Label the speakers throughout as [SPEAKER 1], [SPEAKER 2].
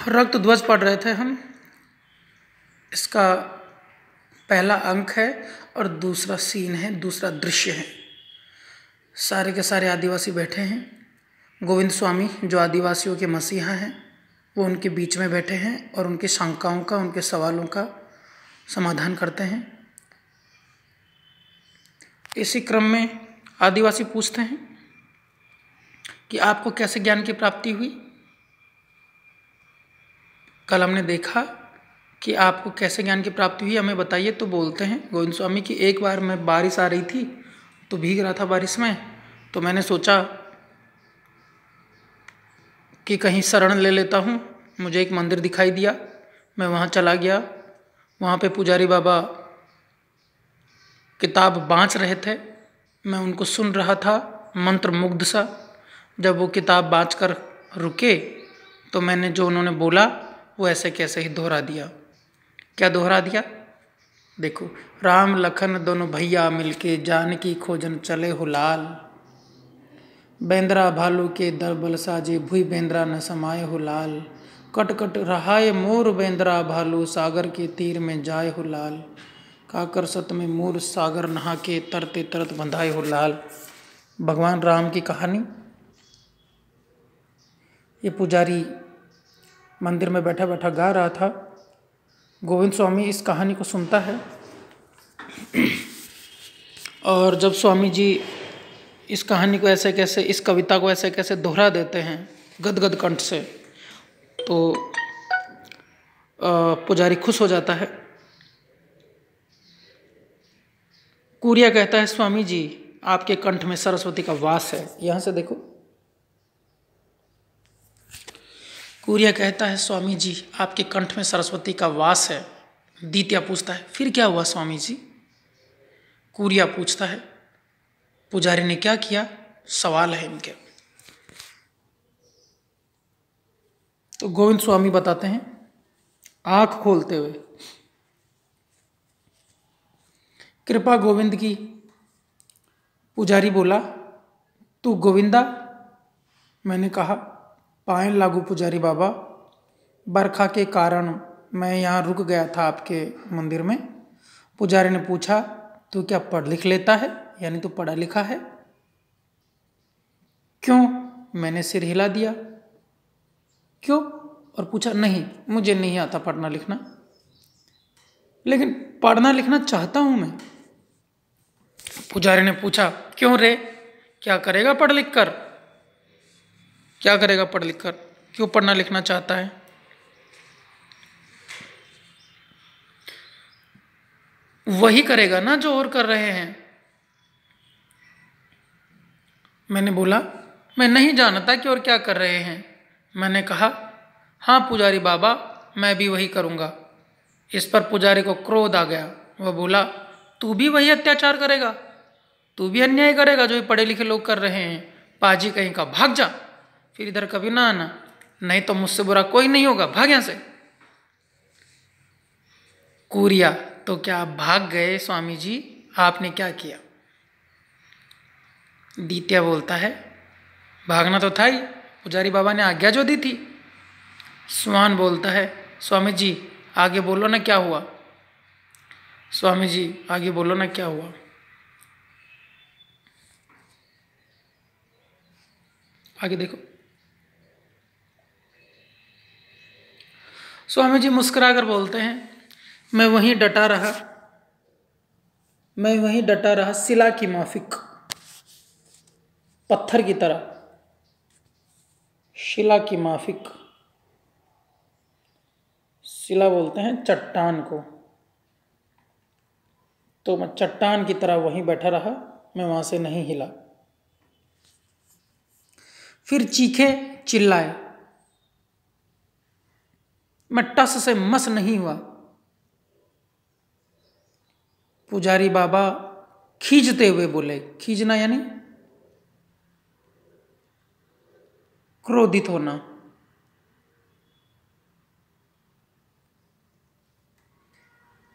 [SPEAKER 1] रक्त ध्वज पढ़ रहे थे हम। इसका पहला अंक है और दूसरा सीन है, दूसरा दृश्य है। सारे के सारे आदिवासी बैठे हैं। गोविंद स्वामी जो आदिवासियों के मसीहा हैं वो उनके बीच में बैठे हैं और उनकी शंकाओं का, उनके सवालों का समाधान करते हैं। इसी क्रम में आदिवासी पूछते हैं कि आपको कैसे ज्ञान की प्राप्ति हुई। कल हमने देखा कि आपको कैसे ज्ञान की प्राप्ति हुई, हमें बताइए। तो बोलते हैं गोविंद स्वामी कि एक बार मैं बारिश आ रही थी तो भीग रहा था बारिश में, तो मैंने सोचा कि कहीं शरण ले लेता हूँ। मुझे एक मंदिर दिखाई दिया, मैं वहाँ चला गया। वहाँ पे पुजारी बाबा किताब बाँच रहे थे, मैं उनको सुन रहा था मंत्र मुग्ध सा। जब वो किताब बाँच कर रुके तो मैंने जो उन्होंने बोला वो ऐसे कैसे ही दोहरा दिया। क्या दोहरा दिया? देखो, राम लखन दोनों भैया मिलके जानकी खोजन चले हो लाल। बेंद्रा भालू के दर बल साजे भुई बेंद्रा न समाये हो लाल। कट कट रहाय मोर बेंद्रा भालू सागर के तीर में जाए हो लाल। काकर सत में मोर सागर नहा के तरते तरत बंधाए हो लाल। भगवान राम की कहानी। ये पुजारी मंदिर में बैठा बैठा गा रहा था। गोविंद स्वामी इस कहानी को सुनता है और जब स्वामी जी इस कहानी को ऐसे कैसे, इस कविता को ऐसे कैसे दोहरा देते हैं गदगद कंठ से, तो पुजारी खुश हो जाता है। कूरिया कहता है, स्वामी जी आपके कंठ में सरस्वती का वास है। यहाँ से देखो, कूरिया कहता है, स्वामी जी आपके कंठ में सरस्वती का वास है। दित्या पूछता है, फिर क्या हुआ स्वामी जी? कूरिया पूछता है, पुजारी ने क्या किया? सवाल है इनके। तो गोविंद स्वामी बताते हैं आंख खोलते हुए, कृपा गोविंद की। पुजारी बोला, तू गोविंदा? मैंने कहा, पाए लागू पुजारी बाबा, बरखा के कारण मैं यहाँ रुक गया था आपके मंदिर में। पुजारी ने पूछा, तू क्या पढ़ लिख लेता है, यानी तू पढ़ा लिखा है? क्यों? मैंने सिर हिला दिया। क्यों? और पूछा, नहीं मुझे नहीं आता पढ़ना लिखना, लेकिन पढ़ना लिखना चाहता हूं मैं। पुजारी ने पूछा, क्यों रे, क्या करेगा पढ़ लिख कर? क्या करेगा पढ़ लिख कर? क्यों पढ़ना लिखना चाहता है? वही करेगा ना जो और कर रहे हैं। मैंने बोला, मैं नहीं जानता कि और क्या कर रहे हैं। मैंने कहा, हाँ पुजारी बाबा, मैं भी वही करूंगा। इस पर पुजारी को क्रोध आ गया। वह बोला, तू भी वही अत्याचार करेगा? तू भी अन्याय करेगा जो ये पढ़े लिखे लोग कर रहे हैं? पाजी कहीं का, भाग जा, फिर इधर कभी ना आना, नहीं तो मुझसे बुरा कोई नहीं होगा, भाग यहां से। कूरिया, तो क्या आप भाग गए स्वामी जी? आपने क्या किया? दित्या बोलता है, भागना तो था ही, पुजारी बाबा ने आज्ञा जो दी थी। स्वान बोलता है, स्वामी जी आगे बोलो ना क्या हुआ? स्वामी जी आगे बोलो ना क्या हुआ? आगे देखो। स्वामी जी मुस्कुराकर बोलते हैं, मैं वहीं डटा रहा शिला की माफिक, पत्थर की तरह। शिला की माफिक, शिला बोलते हैं चट्टान को। तो मैं चट्टान की तरह वहीं बैठा रहा, मैं वहां से नहीं हिला। फिर चीखे चिल्लाए, मैं टस से मस नहीं हुआ। पुजारी बाबा खींचते हुए बोले, खींचना यानी क्रोधित होना।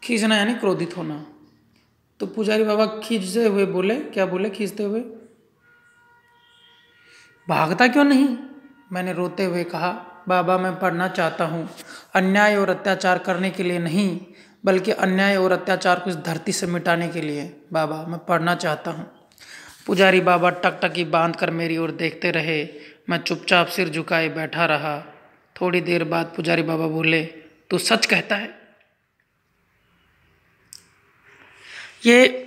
[SPEAKER 1] खींचना यानी क्रोधित होना। तो पुजारी बाबा खींचते हुए बोले, क्या बोले खींचते हुए? भागता क्यों नहीं? मैंने रोते हुए कहा, बाबा मैं पढ़ना चाहता हूँ, अन्याय और अत्याचार करने के लिए नहीं, बल्कि अन्याय और अत्याचार को इस धरती से मिटाने के लिए। बाबा मैं पढ़ना चाहता हूँ। पुजारी बाबा टकटकी बांध कर मेरी ओर देखते रहे। मैं चुपचाप सिर झुकाए बैठा रहा। थोड़ी देर बाद पुजारी बाबा बोले, तू सच कहता है? ये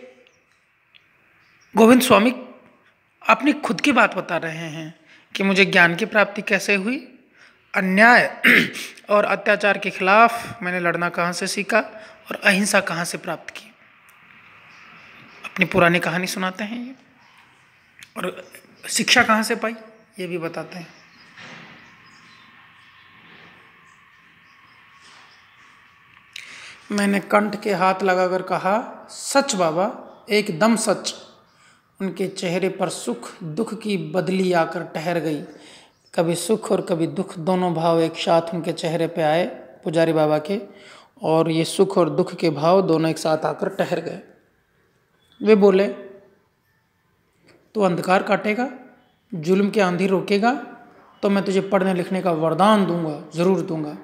[SPEAKER 1] गोविंद स्वामी अपनी खुद की बात बता रहे हैं कि मुझे ज्ञान की प्राप्ति कैसे हुई, अन्याय और अत्याचार के खिलाफ मैंने लड़ना कहाँ से सीखा और अहिंसा कहाँ से प्राप्त की। अपनी पुरानी कहानी सुनाते हैं ये, और शिक्षा कहाँ से पाई ये भी बताते हैं। मैंने कंठ के हाथ लगाकर कहा, सच बाबा, एकदम सच। उनके चेहरे पर सुख दुख की बदली आकर ठहर गई। कभी सुख और कभी दुख दोनों भाव एक साथ उनके चेहरे पे आए पुजारी बाबा के, और ये सुख और दुख के भाव दोनों एक साथ आकर ठहर गए। वे बोले, तू अंधकार काटेगा, जुल्म की आंधी रोकेगा, तो मैं तुझे पढ़ने लिखने का वरदान दूंगा, जरूर दूंगा।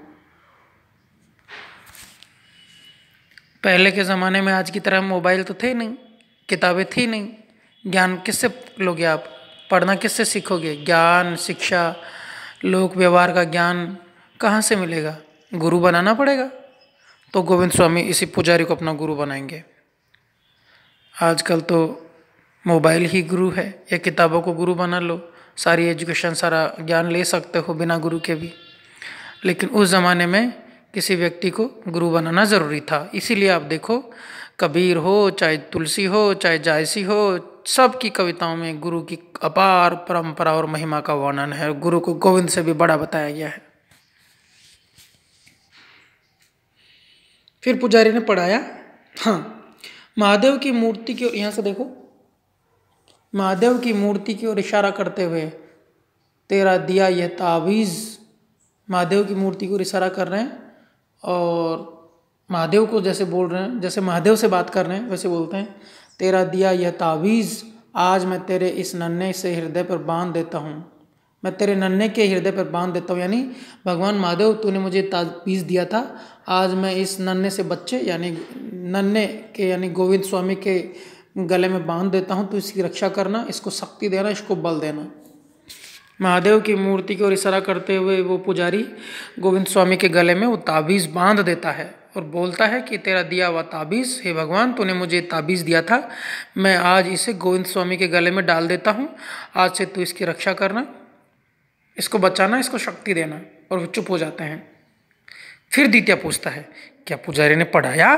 [SPEAKER 1] पहले के ज़माने में आज की तरह मोबाइल तो थे नहीं, किताबें थी नहीं, ज्ञान किससे लोगे आप, पढ़ना किससे सीखोगे? ज्ञान, शिक्षा, लोक व्यवहार का ज्ञान कहाँ से मिलेगा? गुरु बनाना पड़ेगा। तो गोविंद स्वामी इसी पुजारी को अपना गुरु बनाएंगे। आजकल तो मोबाइल ही गुरु है, या किताबों को गुरु बना लो, सारी एजुकेशन सारा ज्ञान ले सकते हो बिना गुरु के भी। लेकिन उस ज़माने में किसी व्यक्ति को गुरु बनाना ज़रूरी था। इसीलिए आप देखो, कबीर हो, चाहे तुलसी हो, चाहे जायसी हो, सबकी कविताओं में गुरु की अपार परंपरा और महिमा का वर्णन है। गुरु को गोविंद से भी बड़ा बताया गया है। फिर पुजारी ने पढ़ाया, हाँ, महादेव की मूर्ति की ओर, यहाँ से देखो, महादेव की मूर्ति की ओर इशारा करते हुए, तेरा दिया यह तावीज़। महादेव की मूर्ति को इशारा कर रहे हैं और महादेव को जैसे बोल रहे हैं, जैसे महादेव से बात कर रहे हैं वैसे बोलते हैं, तेरा दिया यह तावीज़ आज मैं तेरे इस नन्हे से हृदय पर बांध देता हूँ। मैं तेरे नन्हे के हृदय पर बांध देता हूँ, यानी भगवान महादेव तूने मुझे तावीज़ दिया था, आज मैं इस नन्हे से बच्चे यानी नन्हे के यानी गोविंद स्वामी के गले में बांध देता हूँ। तो इसकी रक्षा करना, इसको शक्ति देना, इसको बल देना। महादेव की मूर्ति की ओर इशारा करते हुए वो पुजारी गोविंद स्वामी के गले में वो ताबीज़ बांध देता है और बोलता है कि तेरा दिया हुआ ताबीज़, हे भगवान तूने मुझे ताबीज़ दिया था, मैं आज इसे गोविंद स्वामी के गले में डाल देता हूँ। आज से तू इसकी रक्षा करना, इसको बचाना, इसको शक्ति देना। और वो चुप हो जाते हैं। फिर द्वितीय पूछता है, क्या पुजारी ने पढ़ाया?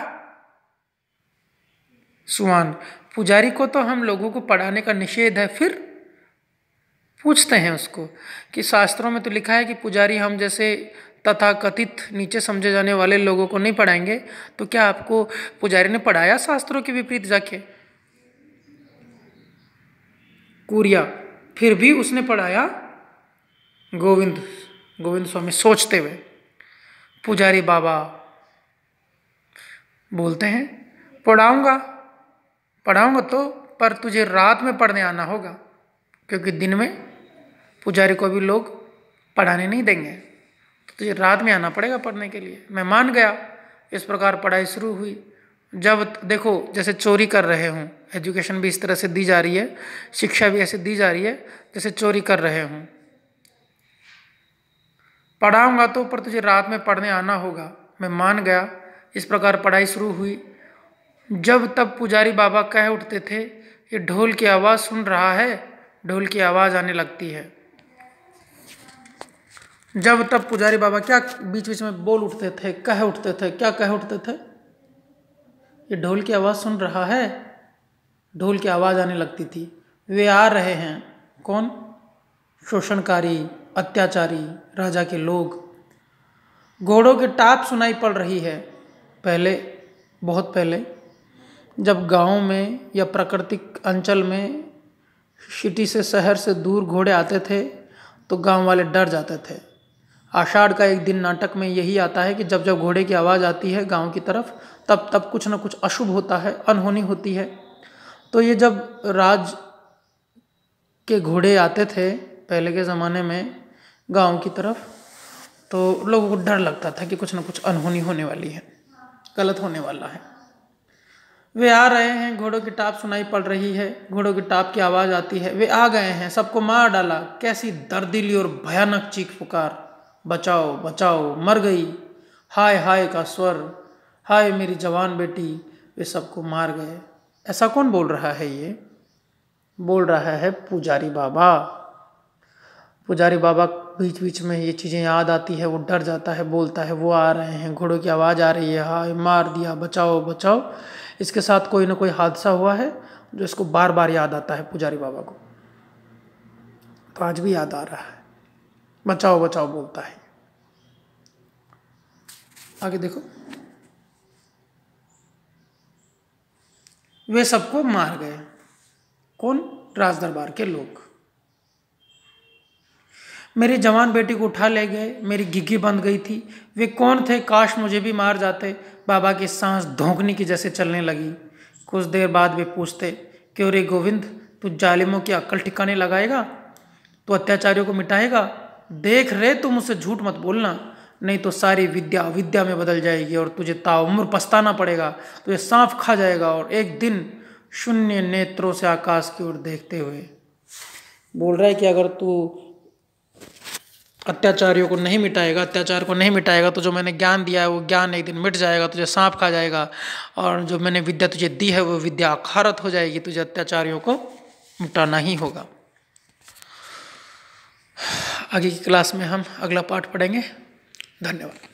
[SPEAKER 1] सुवान, पुजारी को तो हम लोगों को पढ़ाने का निषेध है। फिर पूछते हैं उसको कि शास्त्रों में तो लिखा है कि पुजारी हम जैसे तथाकथित नीचे समझे जाने वाले लोगों को नहीं पढ़ाएंगे, तो क्या आपको पुजारी ने पढ़ाया शास्त्रों के विपरीत जाके? कुरिया, फिर भी उसने पढ़ाया। गोविंद स्वामी सोचते हुए, पुजारी बाबा बोलते हैं, पढ़ाऊंगा तो, पर तुझे रात में पढ़ने आना होगा, क्योंकि दिन में पुजारी को भी लोग पढ़ाने नहीं देंगे, तो तुझे रात में आना पड़ेगा पढ़ने के लिए। मैं मान गया। इस प्रकार पढ़ाई शुरू हुई। जब देखो जैसे चोरी कर रहे हूँ, एजुकेशन भी इस तरह से दी जा रही है, शिक्षा भी ऐसे दी जा रही है जैसे चोरी कर रहे हूँ। पढ़ाऊंगा तो, पर तुझे रात में पढ़ने आना होगा। मैं मान गया। इस प्रकार पढ़ाई शुरू हुई। जब तब पुजारी बाबा कह उठते थे, ये ढोल की आवाज़ सुन रहा है, ढोल की आवाज़ आने लगती है। जब तब पुजारी बाबा क्या बीच बीच में बोल उठते थे, कह उठते थे। क्या कह उठते थे? ये ढोल की आवाज़ सुन रहा है, ढोल की आवाज़ आने लगती थी। वे आ रहे हैं। कौन? शोषणकारी, अत्याचारी राजा के लोग। घोड़ों की टाप सुनाई पड़ रही है। पहले, बहुत पहले, जब गाँव में या प्राकृतिक अंचल में सिटी से, शहर से दूर घोड़े आते थे तो गांव वाले डर जाते थे। आषाढ़ का एक दिन नाटक में यही आता है कि जब जब घोड़े की आवाज़ आती है गांव की तरफ, तब तब कुछ न कुछ अशुभ होता है, अनहोनी होती है। तो ये जब राज के घोड़े आते थे पहले के ज़माने में गांव की तरफ, तो लोगों को डर लगता था कि कुछ ना कुछ अनहोनी होने वाली है, गलत होने वाला है। वे आ रहे हैं, घोड़ों की टाप सुनाई पड़ रही है, घोड़ों की टाप की आवाज़ आती है। वे आ गए हैं, सबको मार डाला। कैसी दर्दीली और भयानक चीख पुकार, बचाओ बचाओ, मर गई, हाय हाय का स्वर, हाय मेरी जवान बेटी, वे सबको मार गए। ऐसा कौन बोल रहा है? ये बोल रहा है पुजारी बाबा। पुजारी बाबा बीच बीच में ये चीज़ें याद आती है, वो डर जाता है, बोलता है वो आ रहे हैं, घोड़ों की आवाज़ आ रही है, हाय मार दिया, बचाओ बचाओ। इसके साथ कोई ना कोई हादसा हुआ है जो इसको बार बार याद आता है पुजारी बाबा को। तो आज भी याद आ रहा है, बचाओ बचाओ बोलता है। आगे देखो, वे सबको मार गए। कौन? राज दरबार के लोग। मेरी जवान बेटी को उठा ले गए, मेरी घिघी बंद गई थी। वे कौन थे? काश मुझे भी मार जाते। बाबा की सांस धोंकने की जैसे चलने लगी। कुछ देर बाद वे पूछते, क्यों रे गोविंद, तू जालिमों की अक्ल ठिकाने लगाएगा? तू अत्याचारियों को मिटाएगा? देख रे, तू मुझसे झूठ मत बोलना, नहीं तो सारी विद्या अविद्या में बदल जाएगी और तुझे ताउम्र पछताना पड़ेगा। तुझे सांप खा जाएगा। और एक दिन शून्य नेत्रों से आकाश की ओर देखते हुए बोल रहा है कि अगर तू अत्याचारियों को नहीं मिटाएगा, अत्याचार को नहीं मिटाएगा, तो जो मैंने ज्ञान दिया है वो ज्ञान एक दिन मिट जाएगा, तुझे सांप खा जाएगा। और जो मैंने विद्या तुझे दी है वो विद्या अखारत हो जाएगी, तुझे अत्याचारियों को मिटाना ही होगा। आगे की क्लास में हम अगला पाठ पढ़ेंगे। धन्यवाद।